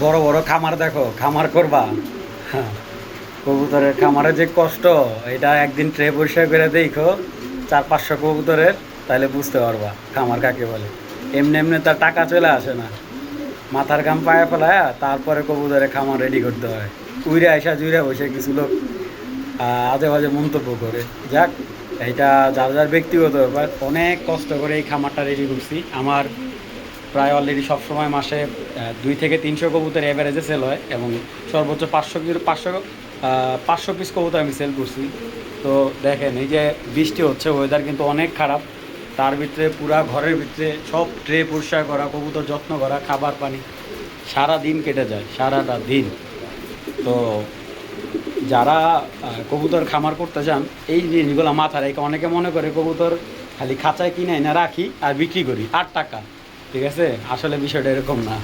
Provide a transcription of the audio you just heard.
বড় বড় খামার দেখো, খামার করবা। হ্যাঁ, কবুতরের খামারে যে কষ্ট, এটা একদিন ট্রে পরিষ্কার করে দেখো 400-500 কবুতরের, তাহলে বুঝতে পারবা খামার কাকে বলে। এমনি এমনি তার টাকা চলে আসে না, মাথার ঘাম পায়ে ফেলায় তারপরে কবুতরের খামার রেডি করতে হয়। উইরে আইসা জুইরে বসে কিছু লোক আজে বাজে মন্তব্য করে। যাক, এইটা যার যার ব্যক্তিগত ব্যাপার। অনেক কষ্ট করে এই খামারটা রেডি করছি। আমার প্রায় অলরেডি সবসময় মাসে 200-300 কবুতর অ্যাভারেজে সেল হয়, এবং সর্বোচ্চ 500 পিস কবুতর আমি সেল করছি। তো দেখেন, এই যে বৃষ্টি হচ্ছে, ওয়েদার কিন্তু অনেক খারাপ, তার ভিতরে পুরা ঘরের ভিতরে সব ট্রে পরিষ্কার করা, কবুতর যত্ন করা, খাবার পানি, সারা দিন কেটে যায়, সারাটা দিন। তো যারা কবুতর খামার করতে চান, এই জিনিসগুলো মাথায় রেখে, অনেকে মনে করে কবুতর খালি খাঁচায় কিনে এনে রাখি আর বিক্রি করি 8 টাকা। ঠিক আছে, আসলে বিষয়টা এরকম না।